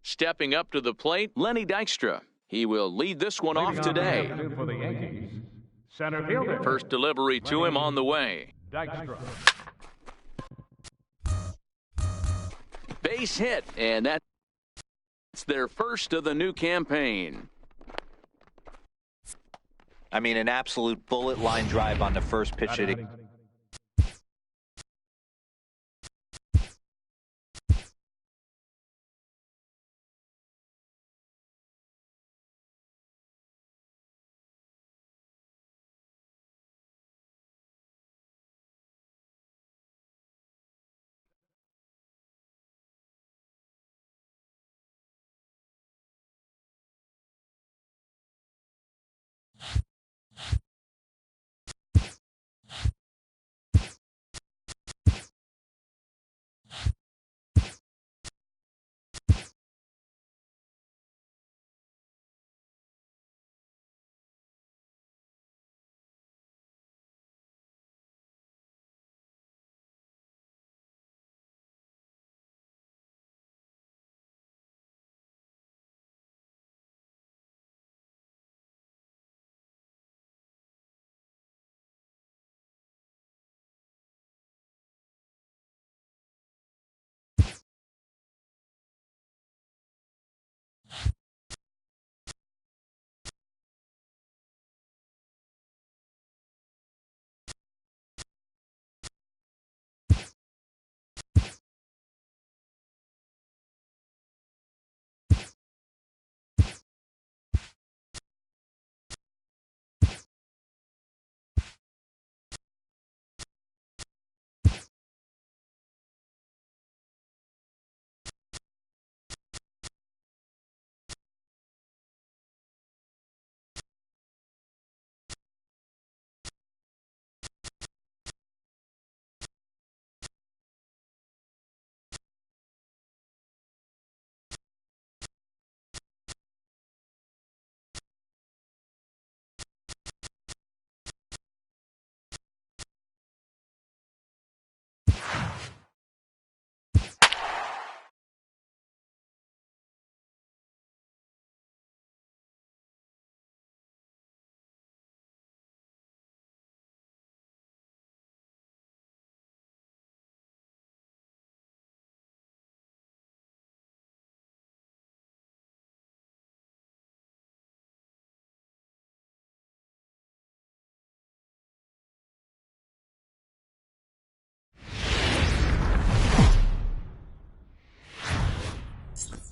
Stepping up to the plate, Lenny Dykstra. He will lead this one off today. For the Yankees, center fielder. First delivery to him on the way. Dykstra. Base hit, and that's their first of the new campaign. I mean, an absolute bullet line drive on the first pitch hitting.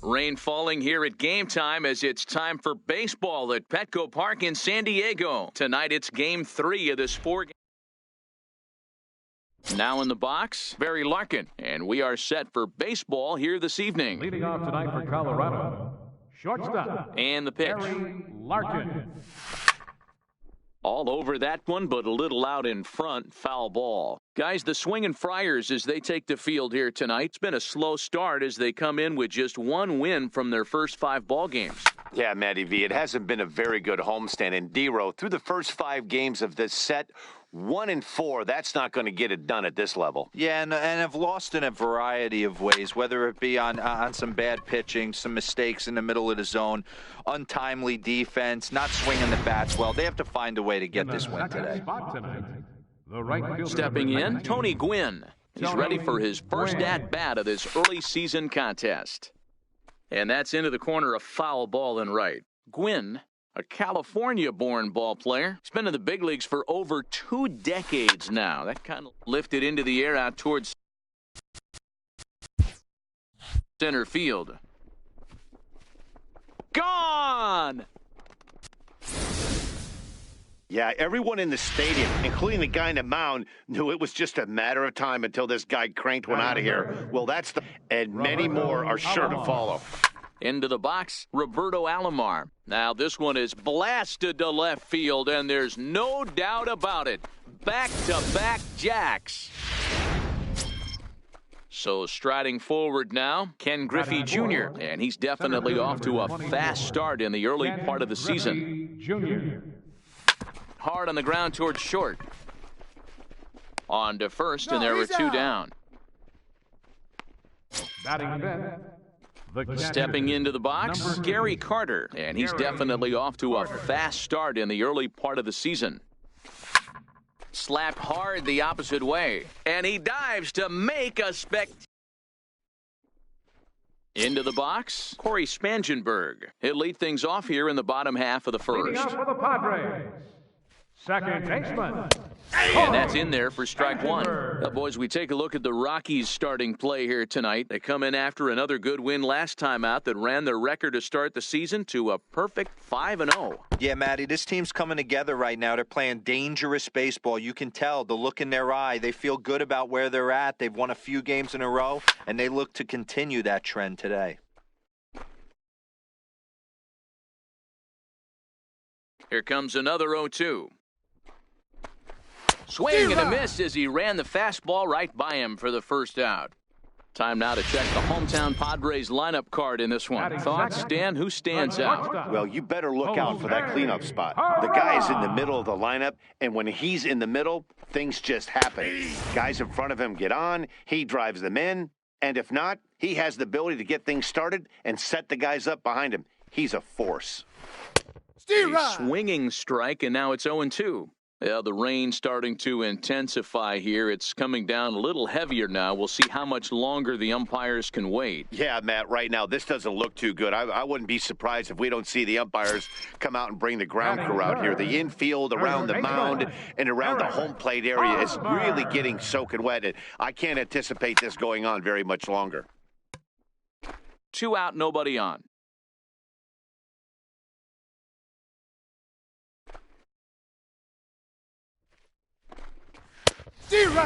Rain falling here at game time as it's time for baseball at Petco Park in San Diego. Tonight it's game 3 of this 4 game. Now in the box, Barry Larkin, and we are set for baseball here this evening. Leading off tonight for Colorado, shortstop. And the pitch. Barry Larkin. All over that one, but a little out in front. Foul ball. Guys, the Swinging Friars as they take the field here tonight. It's been a slow start as they come in with just 1 win from their first 5 ball games. Yeah, Matty V, it hasn't been a very good homestand. And D-Row, through the first 5 games of this set, 1-4, that's not going to get it done at this level. Yeah, and have lost in a variety of ways, whether it be on some bad pitching, some mistakes in the middle of the zone, untimely defense, not swinging the bats well. They have to find a way to get this win today. Stepping in, Tony Gwynn. He's ready for his first at-bat of this early season contest. And that's into the corner, a foul ball and right. Gwynn, a California-born ball player. He's been in the big leagues for over 2 decades now. That kind of lifted into the air out towards center field. Gone! Yeah, everyone in the stadium, including the guy in the mound, knew it was just a matter of time until this guy cranked one out of here. Well, and many more are sure to follow. Into the box, Roberto Alomar. Now this one is blasted to left field, and there's no doubt about it. Back-to-back jacks. So striding forward now, Ken Griffey Jr., and he's definitely off to a fast start in the early part of the season. Hard on the ground towards short. On to first, and there were 2 down. Batting fifth, Stepping into the box, Gary Carter, and he's definitely off to a fast start in the early part of the season. Slapped hard the opposite way, and he dives to make a Into the box, Corey Spangenberg. He'll lead things off here in the bottom half of the first. Leading off for the Padres, second baseman. And that's in there for strike one. Now, boys, we take a look at the Rockies' starting play here tonight. They come in after another good win last time out that ran their record to start the season to a perfect 5-0. Yeah, Matty, this team's coming together right now. They're playing dangerous baseball. You can tell the look in their eye. They feel good about where they're at. They've won a few games in a row, and they look to continue that trend today. Here comes another 0-2. Swing and a miss as he ran the fastball right by him for the first out. Time now to check the hometown Padres lineup card in this one. Thoughts, Stan? Who stands out? Well, you better look out for that cleanup spot. The guy is in the middle of the lineup, and when he's in the middle, things just happen. Guys in front of him get on, he drives them in, and if not, he has the ability to get things started and set the guys up behind him. He's a force. A swinging strike, and now it's 0-2. Yeah, the rain starting to intensify here. It's coming down a little heavier now. We'll see how much longer the umpires can wait. Yeah, Matt, right now, this doesn't look too good. I wouldn't be surprised if we don't see the umpires come out and bring the ground crew out here. The infield, around the mound, and around the home plate area is really getting soaking wet. And I can't anticipate this going on very much longer. 2 out, nobody on.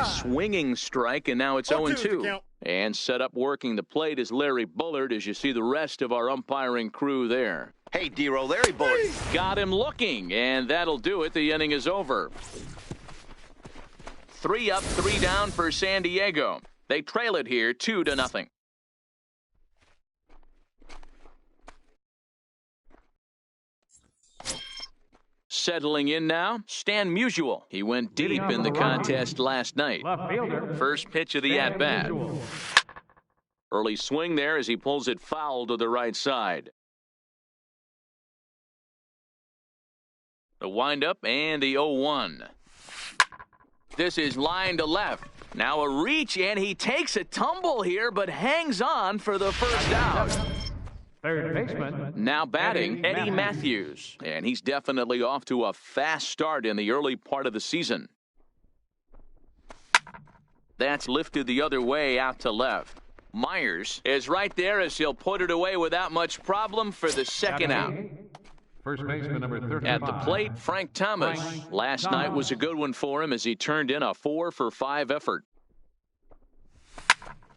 Swinging strike, and now it's 0-2. And set up working the plate is Larry Bullard, as you see the rest of our umpiring crew there. Hey, D-Row, Larry Bullard. Got him looking, and that'll do it. The inning is over. 3 up, 3 down for San Diego. They trail it here 2-0. Settling in now, Stan Musial. He went deep in the contest last night. First pitch of the at-bat. Early swing there as he pulls it foul to the right side. The windup and the 0-1. This is line to left. Now a reach, and he takes a tumble here, but hangs on for the first out. Third baseman. Now batting, Eddie Matthews. And he's definitely off to a fast start in the early part of the season. That's lifted the other way out to left. Myers is right there as he'll put it away without much problem for the second out. First baseman number 35. At the plate, Frank Thomas. Last night was a good one for him as he turned in a 4-for-5 effort.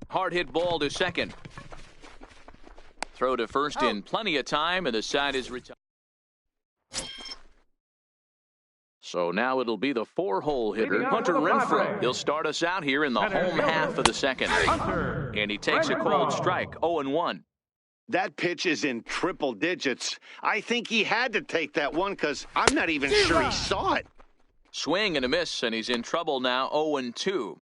Hard hit ball to second. Throw to first in plenty of time, and the side is retired. So now it'll be the 4-hole hitter, Hunter Renfroe. He'll start us out here in the home half of the second. And he takes a cold strike, 0-1. That pitch is in triple digits. I think he had to take that one because I'm not even sure he saw it. Swing and a miss, and he's in trouble now, 0-2.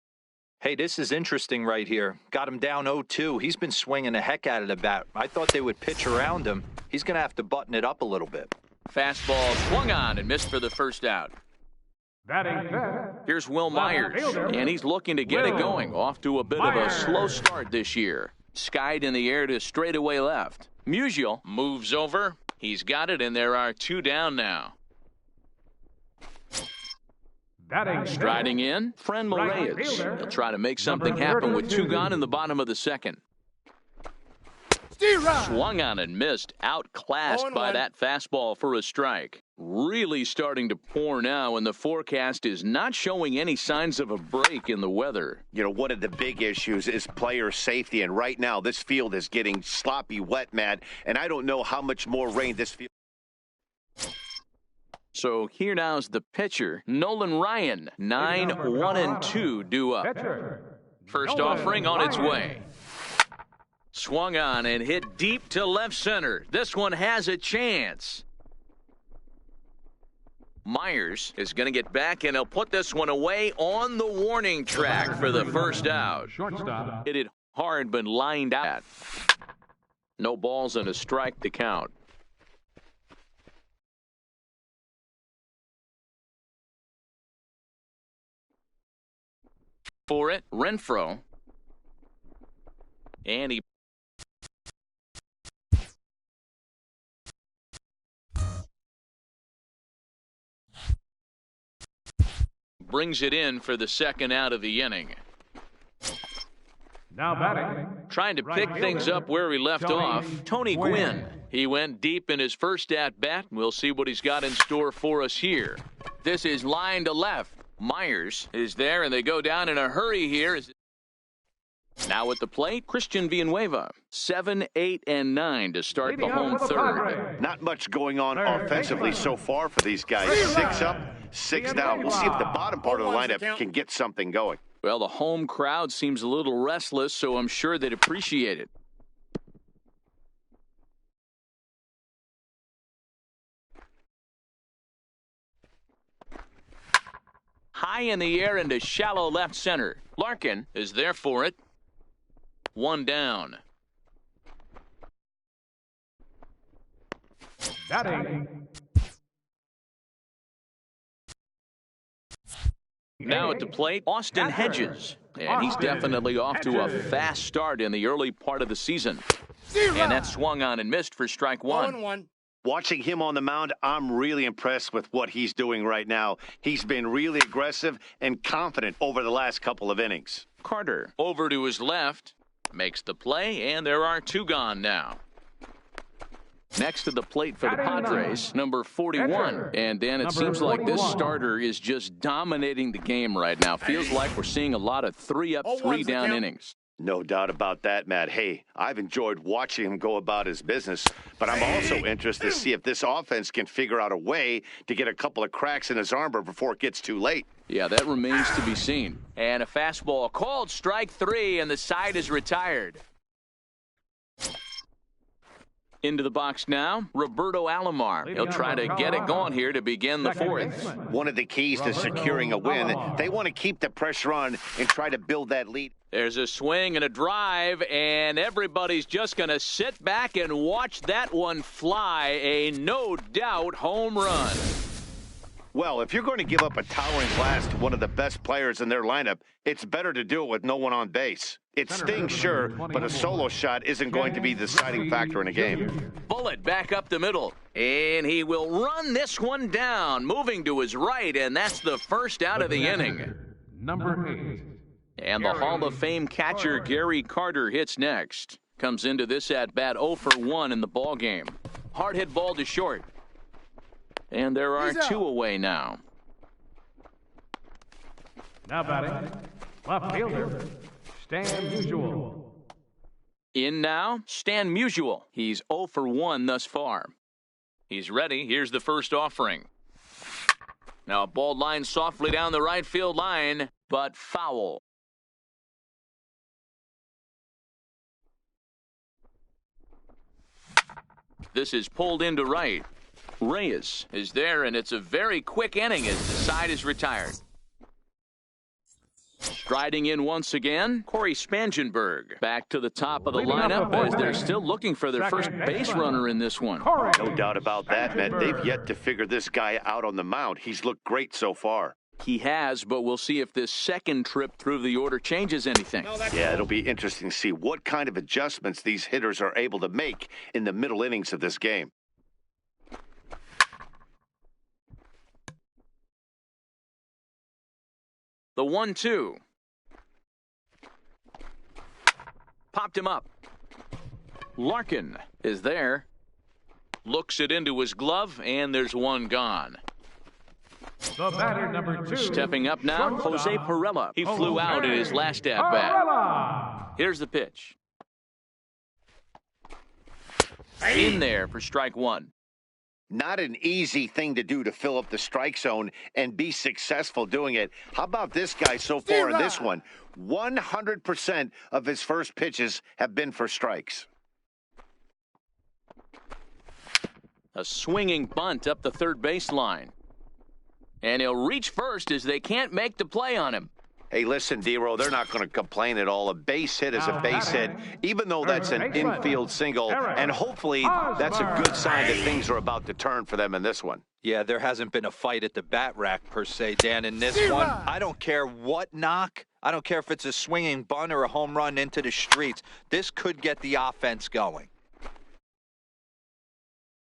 Hey, this is interesting right here. Got him down 0-2. He's been swinging the heck out of the bat. I thought they would pitch around him. He's going to have to button it up a little bit. Fastball swung on and missed for the first out. Batting fifth. Here's Will Myers, and he's looking to get it going. Off to a bit of a slow start this year. Skied in the air to straightaway left. Musial moves over. He's got it, and there are 2 down now. Striding in, Fran Moraes. He'll try to make something happen with 2 gone in the bottom of the second. Swung on and missed, outclassed by that fastball for a strike. Really starting to pour now, and the forecast is not showing any signs of a break in the weather. You know, one of the big issues is player safety, and right now this field is getting sloppy wet, Matt, and I don't know how much more rain this field. So here now's the pitcher, Nolan Ryan. 9-1-2 due up. First offering on its way. Swung on and hit deep to left center. This one has a chance. Myers is going to get back, and he'll put this one away on the warning track for the first out. Shortstop. Hit it hard, but lined out. No balls and a strike to count. For it, Renfroe. And he brings it in for the second out of the inning. Now batting. Trying to pick things up where he left off, Tony Gwynn. He went deep in his first at-bat. We'll see what he's got in store for us here. This is line to left. Myers is there, and they go down in a hurry here. Now at the plate, Christian Villanueva. 7, 8, and 9 to start the home third. Not much going on offensively so far for these guys. 6 up, 6 down. We'll see if the bottom part of the lineup can get something going. Well, the home crowd seems a little restless, so I'm sure they'd appreciate it. High in the air into shallow left center. Larkin is there for it. 1 down. Batting. Now at the plate, Austin Hedges. And he's definitely off to a fast start in the early part of the season. And that swung on and missed for strike 1. Watching him on the mound, I'm really impressed with what he's doing right now. He's been really aggressive and confident over the last couple of innings. Carter over to his left. Makes the play, and there are 2 gone now. Next to the plate for the Padres, number 41. And, Dan, it seems like this starter is just dominating the game right now. Feels like we're seeing a lot of 3 up, 3 down innings. No doubt about that, Matt. Hey, I've enjoyed watching him go about his business, but I'm also interested to see if this offense can figure out a way to get a couple of cracks in his armor before it gets too late. Yeah, that remains to be seen. And a fastball called strike 3, and the side is retired. Into the box now, Roberto Alomar. He'll try to get it going here to begin the 4th. One of the keys to securing a win, they want to keep the pressure on and try to build that lead. There's a swing and a drive, and everybody's just going to sit back and watch that one fly. A no-doubt home run. Well, if you're going to give up a towering blast to one of the best players in their lineup, it's better to do it with no one on base. It stings, sure, but a solo shot isn't going to be the deciding factor in a game. Bullet back up the middle, and he will run this one down, moving to his right, and that's the first out of the inning. Number 8. And the Hall of Fame catcher Gary Carter hits next. Comes into this at-bat 0 for 1 in the ball game. Hard hit ball to short. And there are 2 away now. Now batting. Left fielder. Stan Musial. In now, Stan Musial. He's 0 for 1 thus far. He's ready. Here's the first offering. Now a ball line softly down the right field line, but foul. This is pulled into right. Reyes is there, and it's a very quick inning as the side is retired. Striding in once again, Corey Spangenberg. Back to the top of the lineup as they're still looking for their first base runner in this one. No doubt about that, man. They've yet to figure this guy out on the mound. He's looked great so far. He has, but we'll see if this second trip through the order changes anything. Yeah, it'll be interesting to see what kind of adjustments these hitters are able to make in the middle innings of this game. The 1-2. Popped him up. Larkin is there. Looks it into his glove, and there's 1 gone. The batter, number 2. Stepping up now, Jose Perella. He flew out in his last at-bat. Here's the pitch. In there for strike 1. Not an easy thing to do to fill up the strike zone and be successful doing it. How about this guy so far in this one? 100% of his first pitches have been for strikes. A swinging bunt up the third baseline. And he'll reach first as they can't make the play on him. Hey, listen, D-Row, they're not going to complain at all. A base hit is a base hit, even though that's an infield single. And hopefully that's a good sign that things are about to turn for them in this one. Yeah, there hasn't been a fight at the bat rack, per se, Dan. In this one, I don't care what knock. I don't care if it's a swinging bunt or a home run into the streets. This could get the offense going.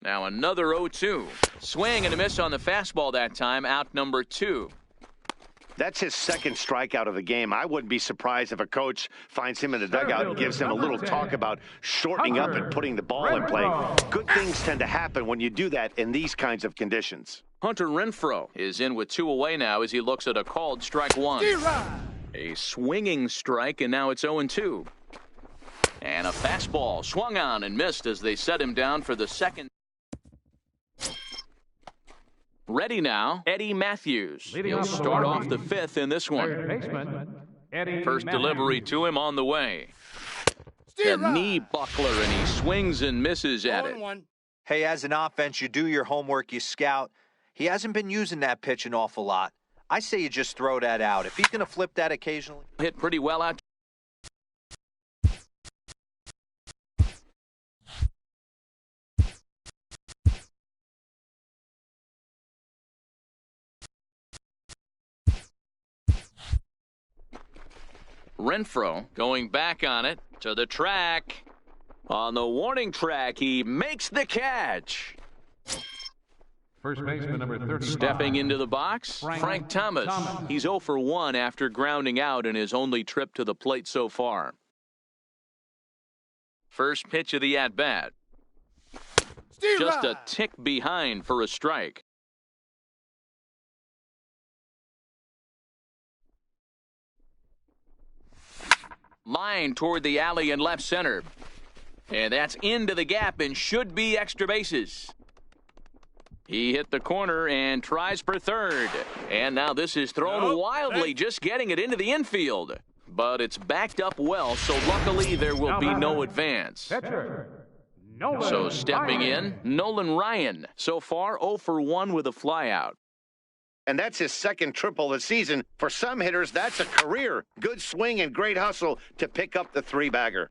Now another 0-2. Swing and a miss on the fastball that time, out number 2. That's his second strikeout of the game. I wouldn't be surprised if a coach finds him in the dugout and gives him a little talk about shortening up and putting the ball in play. Good things tend to happen when you do that in these kinds of conditions. Hunter Renfroe is in with 2 away now as he looks at a called strike 1. A swinging strike, and now it's 0-2. And a fastball swung on and missed as they set him down for the second. Ready now, Eddie Matthews. He'll start off the 5th in this one. First delivery to him on the way. The knee buckler, and he swings and misses at it. Hey, as an offense, you do your homework, you scout. He hasn't been using that pitch an awful lot. I say you just throw that out. If he's going to flip that occasionally. Hit pretty well out. Renfroe going back on it to the track. On the warning track, he makes the catch. First baseman number 35. Stepping into the box, Frank Thomas. He's 0 for 1 after grounding out in his only trip to the plate so far. First pitch of the at-bat. Just a tick behind for a strike. Line toward the alley and left center. And that's into the gap and should be extra bases. He hit the corner and tries for third. And now this is thrown wildly, just getting it into the infield. But it's backed up well, so luckily there will be no advance. So stepping in, Nolan Ryan. So far, 0 for 1 with a flyout. And that's his second triple of the season. For some hitters, that's a career. Good swing and great hustle to pick up the 3-bagger.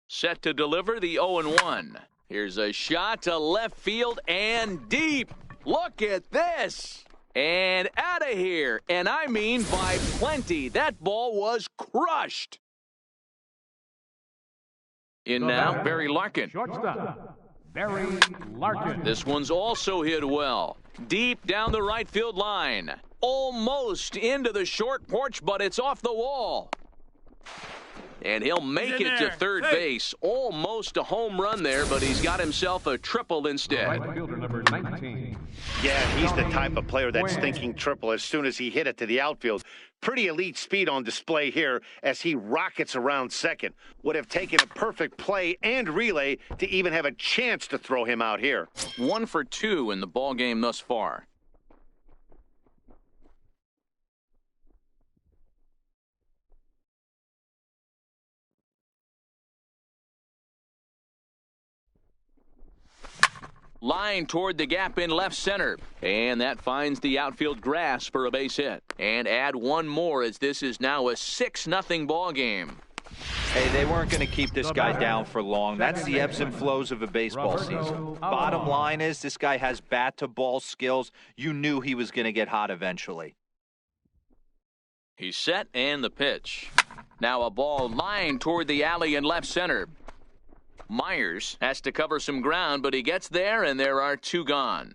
Set to deliver the 0-1. Here's a shot to left field and deep. Look at this. And out of here. And I mean by plenty. That ball was crushed. In now, Barry Larkin. Shortstop, Barry Larkin. This one's also hit well. Deep down the right field line. Almost into the short porch, but it's off the wall. And he'll make it to third base. Almost a home run there, but he's got himself a triple instead. Right fielder number 19. Yeah, he's the type of player that's thinking triple as soon as he hit it to the outfield. Pretty elite speed on display here as he rockets around second. Would have taken a perfect play and relay to even have a chance to throw him out here. 1 for 2 in the ball game thus far. Line toward the gap in left center. And that finds the outfield grass for a base hit. And add one more as this is now a 6-0 ball game. Hey, they weren't going to keep this guy down for long. That's the ebbs and flows of a baseball season. Bottom line is this guy has bat-to-ball skills. You knew he was going to get hot eventually. He's set and the pitch. Now a ball lined toward the alley in left center. Myers has to cover some ground, but he gets there, and there are 2 gone.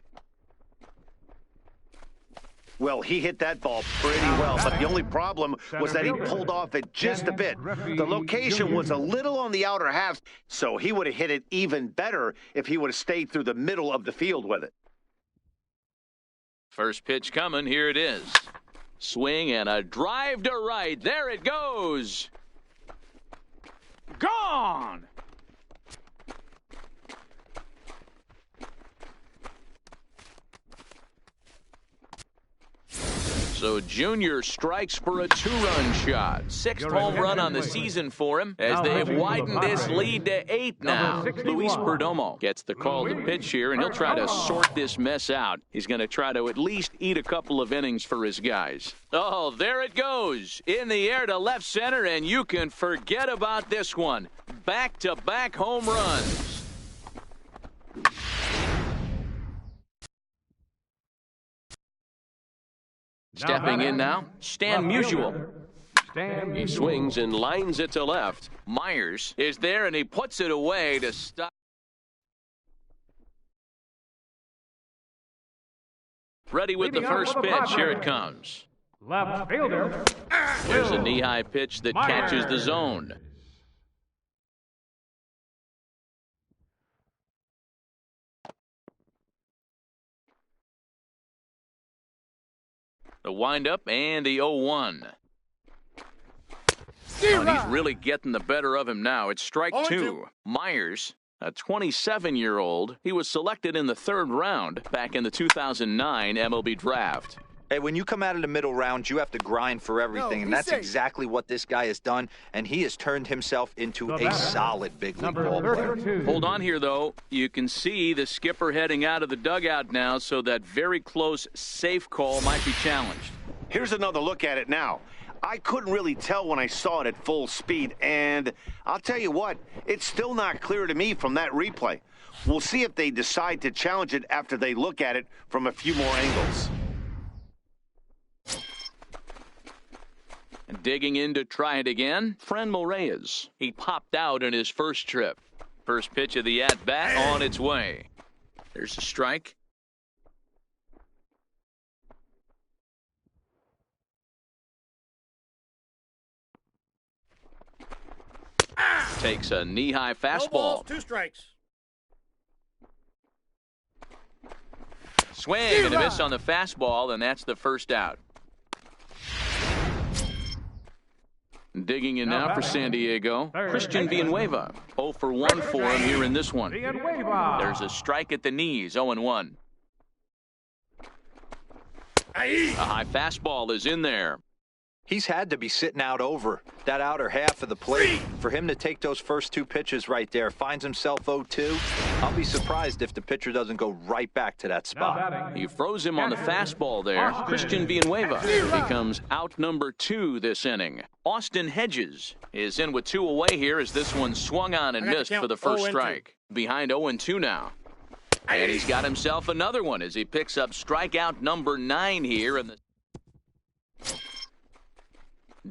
Well, he hit that ball pretty well, but the only problem was that he pulled off it just a bit. The location was a little on the outer half, so he would have hit it even better if he would have stayed through the middle of the field with it. First pitch coming. Here it is. Swing and a drive to right. There it goes. Gone. So Junior strikes for a 2-run shot. 6th home run on the season for him as they have widened this lead to 8 now. Luis Perdomo gets the call to pitch here, and he'll try to sort this mess out. He's going to try to at least eat a couple of innings for his guys. Oh, there it goes. In the air to left center, and you can forget about this one. Back-to-back home runs. Stepping in now, Stan Musial. He swings and lines it to left. Myers is there, and he puts it away to stop. Ready with the first pitch. Here it comes. Left fielder. There's a knee-high pitch that catches the zone. The windup and the 0-1. And he's really getting the better of him now. It's strike 2. Myers, a 27-year-old. He was selected in the 3rd round back in the 2009 MLB draft. Hey, when you come out of the middle round, you have to grind for everything, and that's exactly what this guy has done, and he has turned himself into a solid big league ball player. Hold on here, though. You can see the skipper heading out of the dugout now, so that very close safe call might be challenged. Here's another look at it now. I couldn't really tell when I saw it at full speed, and I'll tell you what, it's still not clear to me from that replay. We'll see if they decide to challenge it after they look at it from a few more angles. Digging in to try it again, Franmil Reyes. He popped out in his first trip. First pitch of the at-bat on its way. There's a strike. Takes a knee-high fastball. No balls, 2 strikes. Swing and a miss on the fastball, and that's the first out. Digging in now for San Diego, Christian Villanueva. 0 for 1 for him here in this one. There's a strike at the knees, 0-1. A high fastball is in there. He's had to be sitting out over that outer half of the plate. For him to take those first 2 pitches right there, finds himself 0-2. I'll be surprised if the pitcher doesn't go right back to that spot. He froze him on the fastball there. Christian Villanueva becomes out number 2 this inning. Austin Hedges is in with 2 away here as this one swung on and missed for the first strike. Behind 0-2 now. And he's got himself another one as he picks up strikeout number 9 here in the...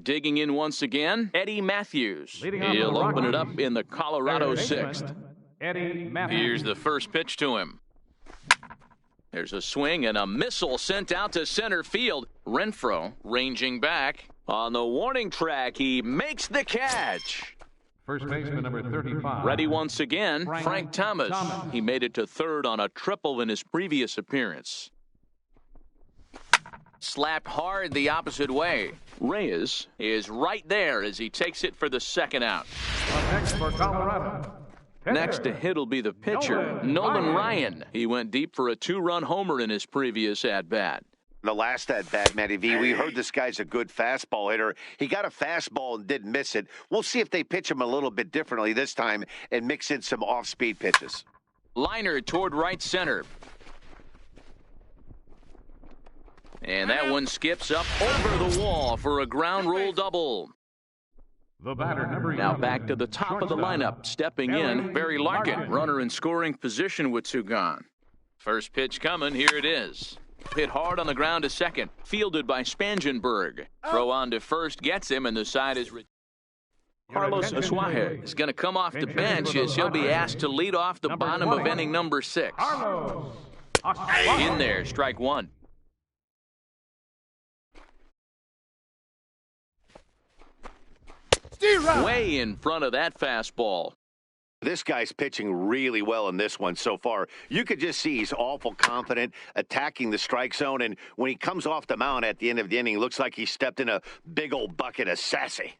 Digging in once again, Eddie Matthews. He'll open it up in the Colorado 6th. Here's the first pitch to him. There's a swing and a missile sent out to center field. Renfroe ranging back. On the warning track, he makes the catch. First baseman number 35. Ready once again, Frank Thomas. He made it to 3rd on a triple in his previous appearance. Slapped hard the opposite way. Reyes is right there as he takes it for the 2nd out. Next for Colorado. Next to hit will be the pitcher, Nolan Ryan. He went deep for a 2-run homer in his previous at-bat. The last at-bat, Matty V, we heard this guy's a good fastball hitter. He got a fastball and didn't miss it. We'll see if they pitch him a little bit differently this time and mix in some off-speed pitches. Liner toward right center. And that one skips up over the wall for a ground rule double. The batter, number Now back to the top of the lineup. Stepping in, Barry Larkin. Runner in scoring position with 2 gone. First pitch coming. Here it is. Hit hard on the ground to second. Fielded by Spangenberg. Throw on to first. Gets him, and the side is... Carlos Asuaje is going to come off the bench as he'll be asked to lead off the bottom of inning number 6. In there, strike 1. Way in front of that fastball. This guy's pitching really well in this one so far. You could just see he's awful confident, attacking the strike zone, and when he comes off the mound at the end of the inning, looks like he stepped in a big old bucket of sassy.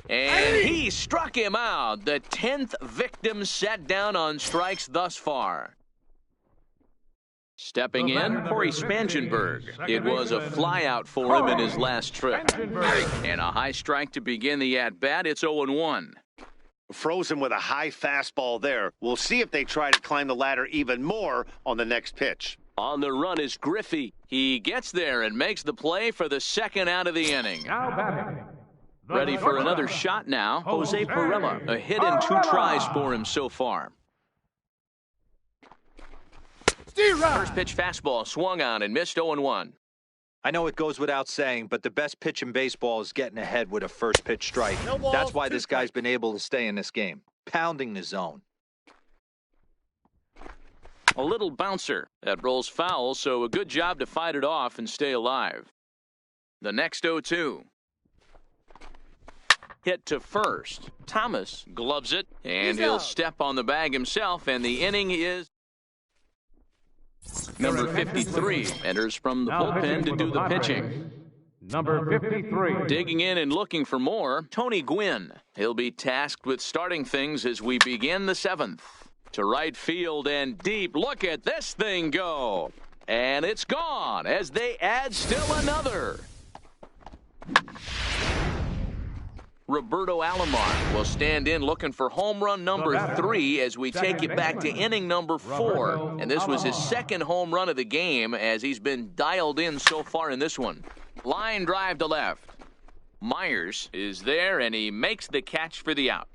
And he struck him out. The 10th victim set down on strikes thus far. Stepping in, Corey Spangenberg. It was a flyout for him in his last trip. And a high strike to begin the at-bat. It's 0-1. Frozen with a high fastball there. We'll see if they try to climb the ladder even more on the next pitch. On the run is Griffey. He gets there and makes the play for the second out of the inning. Now batting. Ready for another shot now, Jose Perella. A hit in 2 tries for him so far. First pitch fastball swung on and missed 0-1. I know it goes without saying, but the best pitch in baseball is getting ahead with a first pitch strike. That's why this guy's been able to stay in this game, pounding the zone. A little bouncer that rolls foul, so a good job to fight it off and stay alive. The next 0-2. Hit to first. Thomas gloves it, and he'll step on the bag himself, and the inning is... Number 53 enters from the bullpen to do the pitching. Number 53. Digging in and looking for more, Tony Gwynn. He'll be tasked with starting things as we begin the 7th. To right field and deep. Look at this thing go. And it's gone as they add still another. Roberto Alomar will stand in looking for home run number 3 as we take it back to inning number 4. And this was his second home run of the game as he's been dialed in so far in this one. Line drive to left. Myers is there and he makes the catch for the out.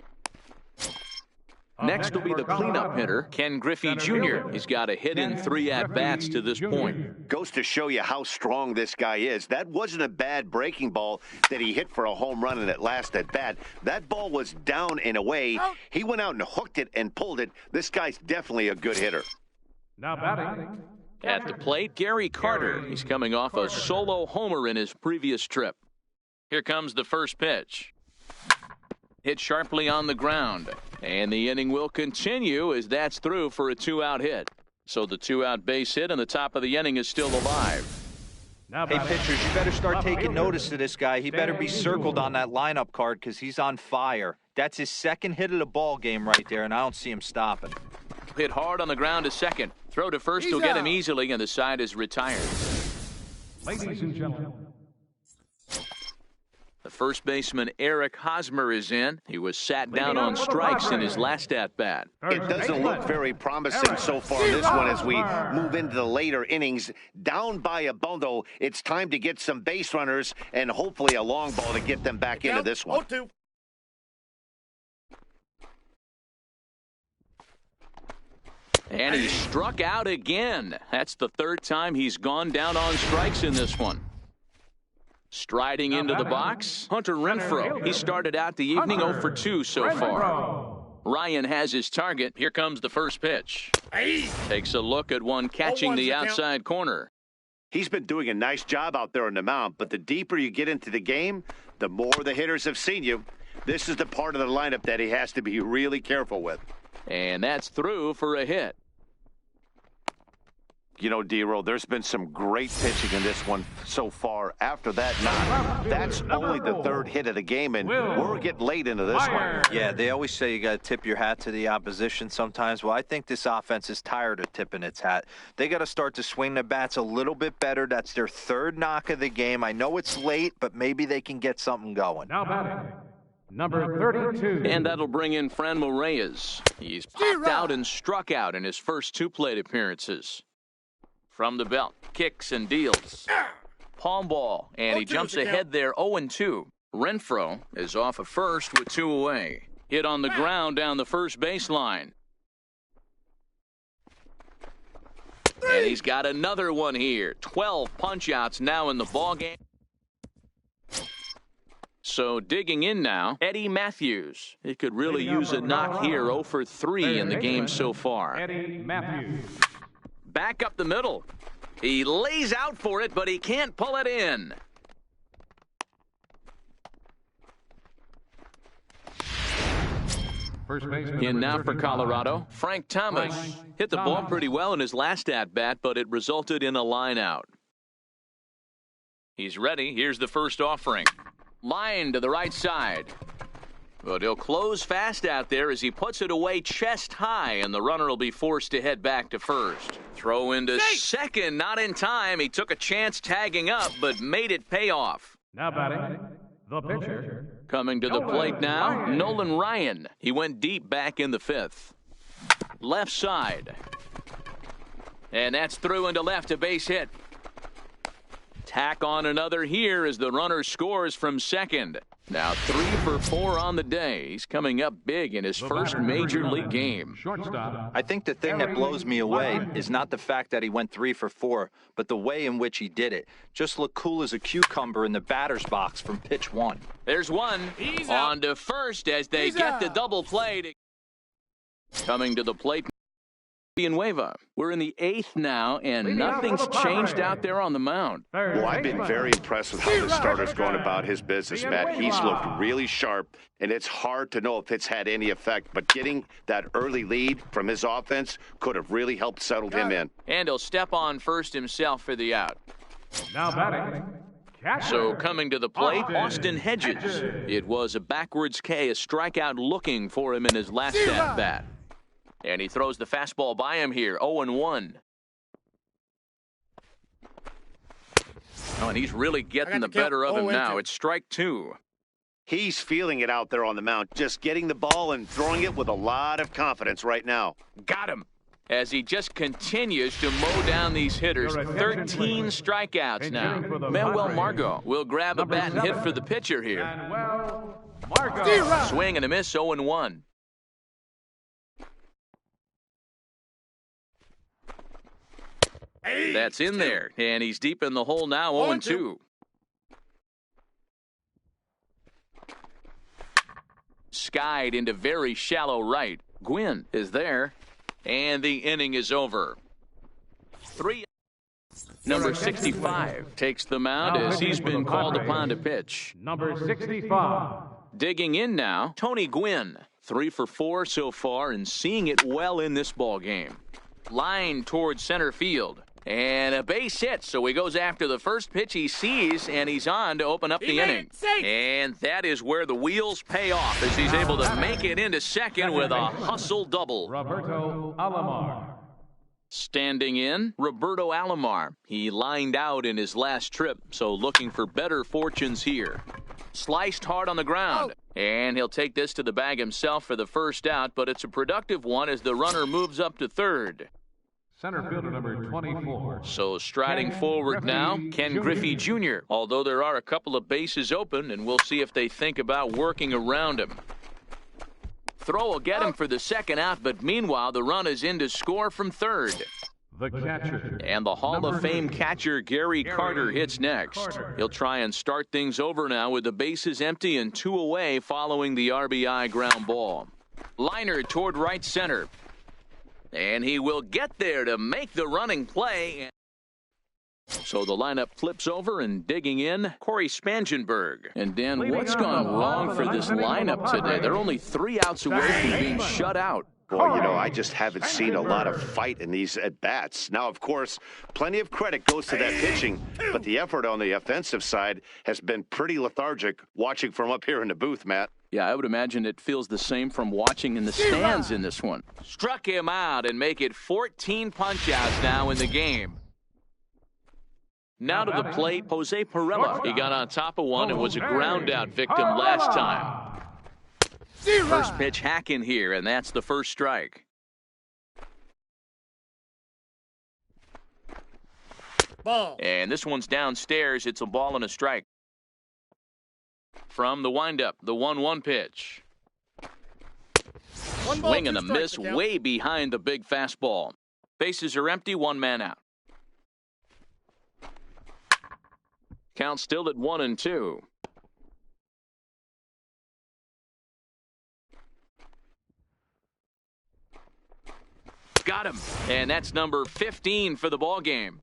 Next will be the cleanup hitter, Ken Griffey Jr. He's got a hit in 3 at-bats to this point. Goes to show you how strong this guy is. That wasn't a bad breaking ball that he hit for a home run in that last at-bat. That ball was down and away. He went out and hooked it and pulled it. This guy's definitely a good hitter. Now batting. At the plate, Gary Carter. He's coming off a solo homer in his previous trip. Here comes the first pitch. Hit sharply on the ground. And the inning will continue as that's through for a 2-out hit. So the 2-out base hit and the top of the inning is still alive. Hey, pitchers, you better start taking notice of this guy. He better be circled on that lineup card because he's on fire. That's his second hit of the ball game right there, and I don't see him stopping. Hit hard on the ground to second. Throw to first will get him easily, and the side is retired. Ladies and gentlemen. The first baseman, Eric Hosmer, is in. He was sat down on strikes in his last at-bat. It doesn't look very promising so far in this one as we move into the later innings. Down by a bundle, it's time to get some base runners and hopefully a long ball to get them back into this one. And he struck out again. That's the 3rd time he's gone down on strikes in this one. Striding into the box, Hunter Renfroe. He started out the evening 0 for 2 so far. Ryan has his target. Here comes the first pitch. Takes a look at one catching the outside corner. He's been doing a nice job out there on the mound, but the deeper you get into the game, the more the hitters have seen you. This is the part of the lineup that he has to be really careful with. And that's through for a hit. You know, D-Roll, there's been some great pitching in this one so far. After that knock, that's only the 3rd hit of the game, and we're getting late into this one. Yeah, they always say you got to tip your hat to the opposition sometimes. Well, I think this offense is tired of tipping its hat. They got to start to swing the bats a little bit better. That's their 3rd knock of the game. I know it's late, but maybe they can get something going. Now batting. Number 32. And that'll bring in Franmil Reyes. He's popped out and struck out in his first 2 plate appearances. From the belt, kicks and deals. Palm ball, and he jumps ahead there 0-2. Renfroe is off of first with 2 away. Hit on the ground down the first baseline. And he's got another one here. 12 punch-outs now in the ballgame. So digging in now, Eddie Matthews. He could really use a knock here, 0 for 3 in the game so far. Eddie Matthews. Back up the middle. He lays out for it, but he can't pull it in. First baseman. In now for Colorado, Frank Thomas. Hit the ball pretty well in his last at-bat, but it resulted in a line out. He's ready. Here's the first offering. Line to the right side. But he'll close fast out there as he puts it away chest high, and the runner will be forced to head back to first. Throw into second, not in time. He took a chance tagging up, but made it pay off. Now batting, the pitcher. Coming to the plate now, Nolan Ryan. He went deep back in the fifth. Left side. And that's through into left, a base hit. Tack on another here as the runner scores from second. Now 3 for 4 on the day. He's coming up big in his first major league game. Shortstop. I think the thing that blows me away is not the fact that he went 3 for 4, but the way in which he did it. Just looked cool as a cucumber in the batter's box from pitch 1. There's one. On to first as they get the double play. Coming to the plate, Villanueva. We're in the 8th now, and nothing's changed out there on the mound. Well, I've been very impressed with how this starter's going about his business, Matt. He's looked really sharp, and it's hard to know if it's had any effect, but getting that early lead from his offense could have really helped settle him in. And he'll step on first himself for the out. Now batting, catcher. So coming to the plate, Austin Hedges. It was a backwards K, a strikeout looking for him in his last at-bat. And he throws the fastball by him here, 0-1. Oh, and he's really getting the better of him now. It's strike 2. He's feeling it out there on the mound, just getting the ball and throwing it with a lot of confidence right now. Got him. As he just continues to mow down these hitters. 13 strikeouts now. Manuel Margot will grab a bat and hit for the pitcher here. Manuel Margot. Swing and a miss, 0-1. That's in there, and he's deep in the hole now, 0-2. Skied into very shallow right. Gwynn is there, and the inning is over. Number 65 takes the mound as he's been called upon to pitch. Number 65. Digging in now, Tony Gwynn. 3 for 4 so far and seeing it well in this ball game. Line towards center field. And a base hit, so he goes after the first pitch he sees, and he's on to open up the inning. And that is where the wheels pay off as he's able to make it into second with a hustle double. Roberto Alomar. Standing in, Roberto Alomar. He lined out in his last trip, so looking for better fortunes here. Sliced hard on the ground, and he'll take this to the bag himself for the first out, but it's a productive one as the runner moves up to third. Center fielder number 24. So striding forward now, Ken Griffey Jr., although there are a couple of bases open, and we'll see if they think about working around him. Throw will get him for the second out, but meanwhile, the run is in to score from third. The catcher. And the Hall of Fame catcher, Gary Carter, hits next. He'll try and start things over now with the bases empty and 2 away following the RBI ground ball. Liner toward right center. And he will get there to make the running play. So the lineup flips over and digging in, Corey Spangenberg. And Dan, what's gone wrong for this lineup today? They're only 3 outs away from being shut out. Well, you know, I just haven't seen a lot of fight in these at-bats. Now, of course, plenty of credit goes to that pitching, but the effort on the offensive side has been pretty lethargic watching from up here in the booth, Matt. Yeah, I would imagine it feels the same from watching in the stands in this one. Struck him out and make it 14 punch-outs now in the game. Now to the plate, Jose Perella. He got on top of one and was a ground-out victim last time. First pitch hacking here, and that's the first strike. Ball. And this one's downstairs. It's a ball and a strike. From the windup, the 1-1 pitch. Swing and a miss way behind the big fastball. Bases are empty, 1 man out. Count still at 1-2. Got him. And that's number 15 for the ball game.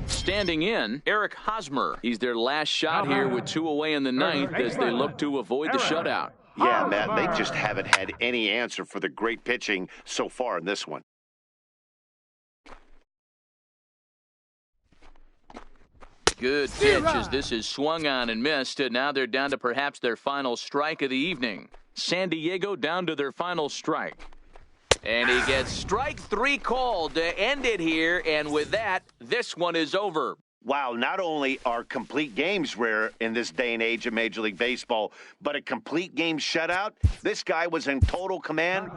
Standing in, Eric Hosmer. He's their last shot here with 2 away in the 9th as they look to avoid the shutout. Yeah, Matt, they just haven't had any answer for the great pitching so far in this one. Good pitch as this is swung on and missed, and now they're down to perhaps their final strike of the evening. San Diego down to their final strike. And he gets strike 3 called to end it here, and with that, this one is over. Wow, not only are complete games rare in this day and age of Major League Baseball, but a complete game shutout, this guy was in total command.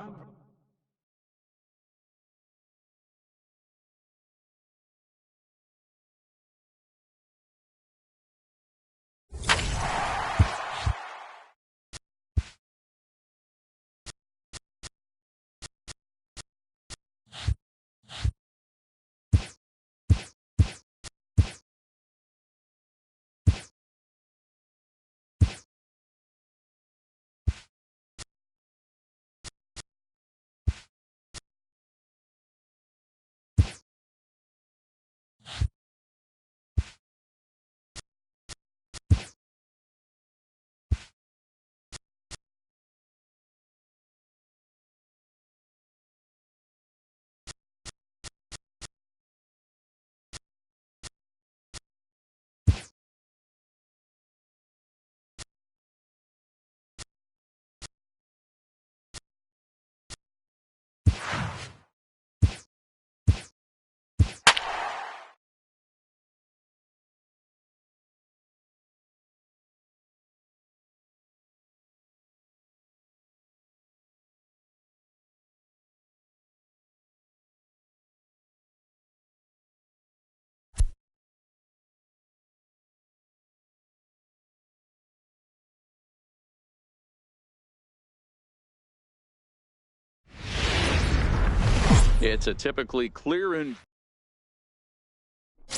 It's a typically clear and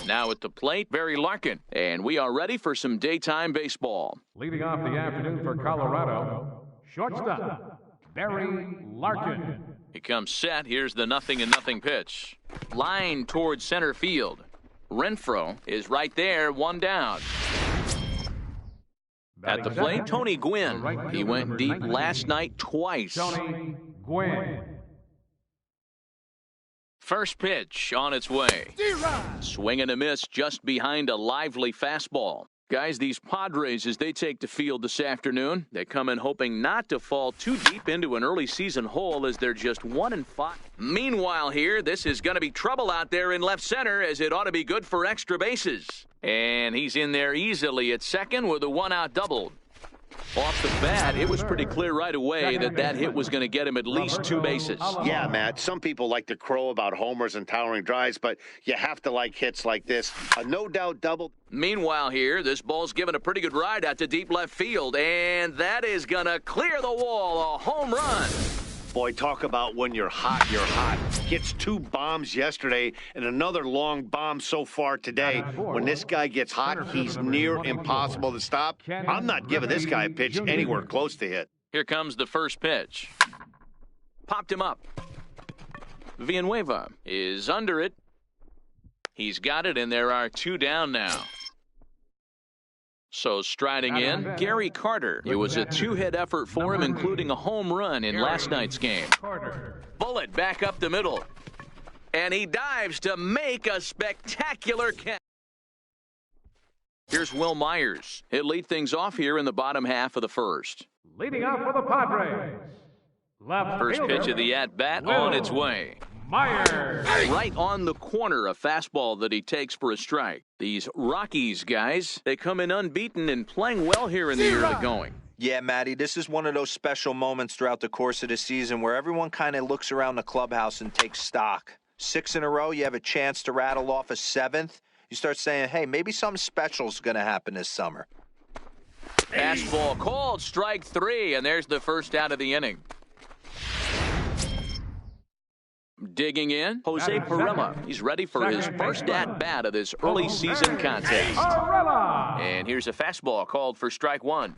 now at the plate, Barry Larkin. And we are ready for some daytime baseball. Leading off the afternoon for Colorado, shortstop, Barry Larkin. He comes set. Here's the 0-0 pitch. Line towards center field. Renfroe is right there, 1 down. At the plate, Tony Gwynn. He went deep last night twice. Tony Gwynn. First pitch on its way. Swing and a miss just behind a lively fastball. Guys, these Padres, as they take the field this afternoon, they come in hoping not to fall too deep into an early season hole as they're just 1-5. Meanwhile here, this is going to be trouble out there in left center as it ought to be good for extra bases. And he's in there easily at second with a 1-out double. Off the bat, it was pretty clear right away that hit was going to get him at least 2 bases. Yeah, Matt, some people like to crow about homers and towering drives, but you have to like hits like this. A no-doubt double. Meanwhile here, this ball's given a pretty good ride out to deep left field, and that is going to clear the wall, a home run. Boy, talk about when you're hot, you're hot. Hits 2 bombs yesterday and another long bomb so far today. When this guy gets hot, he's near impossible to stop. I'm not giving this guy a pitch anywhere close to hit. Here comes the first pitch. Popped him up. Villanueva is under it. He's got it, and there are 2 down now. So striding in, Gary Carter. It was a 2-hit effort for him, including a home run in last night's game. Bullet back up the middle. And he dives to make a spectacular catch. Here's Will Myers. He'll lead things off here in the bottom half of the first. Leading off for the Padres, left First fielder, pitch of the at-bat on its way. Myers. Right on the corner, a fastball that he takes for a strike. These Rockies guys, they come in unbeaten and playing well here in the early going. Yeah, Matty, this is one of those special moments throughout the course of the season where everyone kind of looks around the clubhouse and takes stock. 6 in a row, you have a chance to rattle off a 7th. You start saying, hey, maybe something special is going to happen this summer. Fastball called, strike 3, and there's the first out of the inning. Digging in, Jose Perella. He's ready for his first at-bat of this early season contest. And here's a fastball called for strike 1.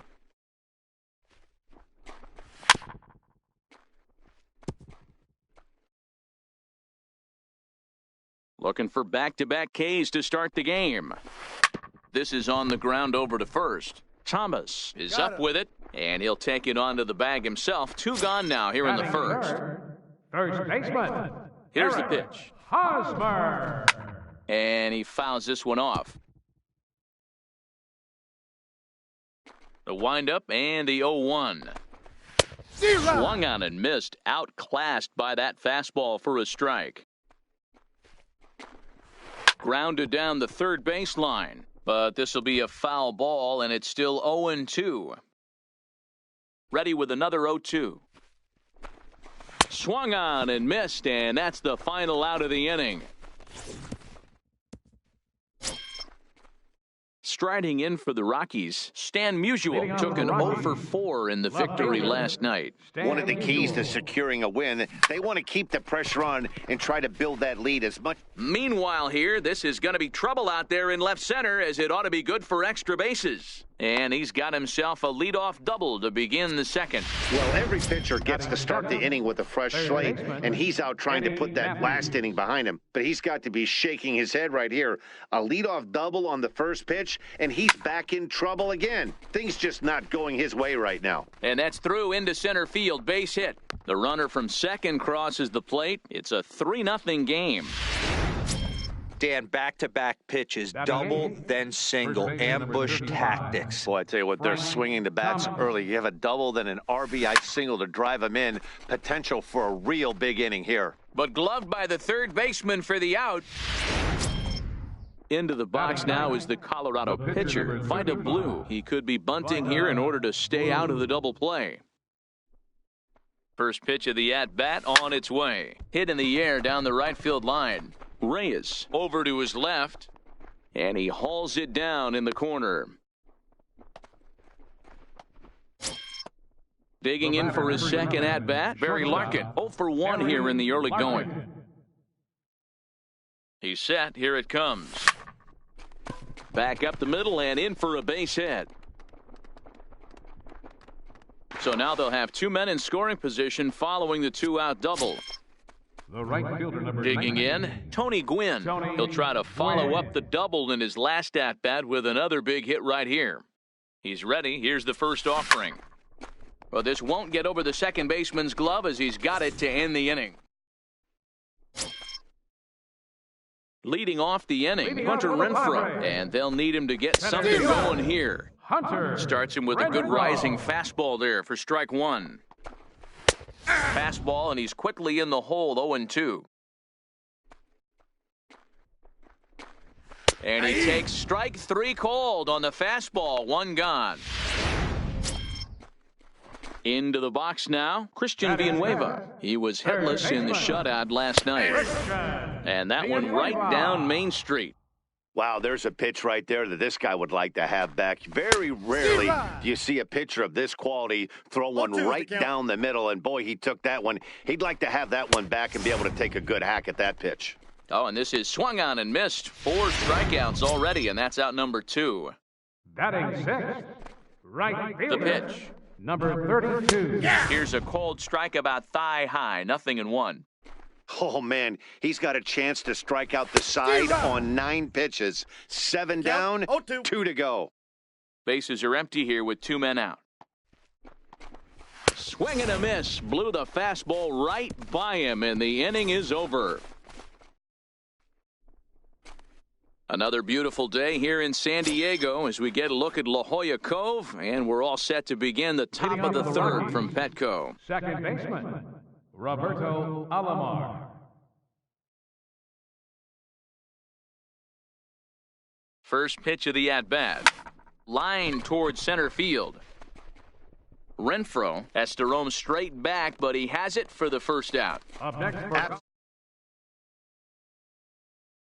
Looking for back-to-back Ks to start the game. This is on the ground over to first. Thomas is up with it, and he'll take it onto the bag himself. 2 gone now here in the first. First baseman. Here's the pitch. Hosmer. And he fouls this one off. The windup and the 0-1. Swung on and missed, outclassed by that fastball for a strike. Grounded down the third baseline, but this will be a foul ball, and it's still 0-2. Ready with another 0-2. Swung on and missed, and that's the final out of the inning. Striding in for the Rockies, Stan Musial took an 0-for-4 in the victory last night. One of the keys to securing a win, they want to keep the pressure on and try to build that lead as much. Meanwhile here, this is going to be trouble out there in left center, as it ought to be good for extra bases. And he's got himself a leadoff double to begin the second. Well, every pitcher gets to start the inning with a fresh slate, and he's out trying to put that last inning behind him. But he's got to be shaking his head right here. A leadoff double on the first pitch, and he's back in trouble again. Things just not going his way right now. And that's through into center field, base hit. The runner from second crosses the plate. It's a 3-0 game. Dan, back-to-back pitches, double, then single, ambush tactics. Boy, I tell you what, they're swinging the bats early. You have a double, then an RBI single to drive them in. Potential for a real big inning here. But gloved by the third baseman for the out. Into the box now is the Colorado pitcher, Vida Blue. He could be bunting here in order to stay out of the double play. First pitch of the at-bat on its way. Hit in the air down the right field line. Reyes over to his left, and he hauls it down in the corner. Digging in for his second at-bat, Barry Larkin, 0-for-1 here in the early going. He's set, here it comes. Back up the middle and in for a base hit. So now they'll have two men in scoring position following the two-out double. The right fielder, number Digging 19. in, Tony Gwynn. He'll try to follow up the double in his last at-bat with another big hit right here. He's ready. Here's the first offering. Well, this won't get over the second baseman's glove, as he's got it to end the inning. Leading off the inning, Hunter Renfroe, and they'll need him to get something going here. Hunter Starts him with a good rising fastball there for strike one. Fastball, and he's quickly in the hole, 0-2. And he takes strike three called on the fastball, one gone. Into the box now, Christian Villanueva. He was hitless in the shutout last night. And that one right down Main Street. Wow, there's a pitch right there that this guy would like to have back. Very rarely do you see a pitcher of this quality throw one right down the middle, and boy, he took that one. He'd like to have that one back and be able to take a good hack at that pitch. Oh, and this is swung on and missed. 4 strikeouts already, and that's out number 2. batting sixth, right The fielder, pitch. number 32. Here's a cold strike about thigh high, 0-1. Oh, man, he's got a chance to strike out the side on 9 pitches. 7 down, 2 to go. Bases are empty here with 2 men out. Swing and a miss. Blew the fastball right by him, and the inning is over. Another beautiful day here in San Diego as we get a look at La Jolla Cove, and we're all set to begin the top of the third from Petco. Second baseman, Roberto Alomar. First pitch of the at-bat. Line towards center field. Renfroe has to roam straight back, but he has it for the first out. Up next for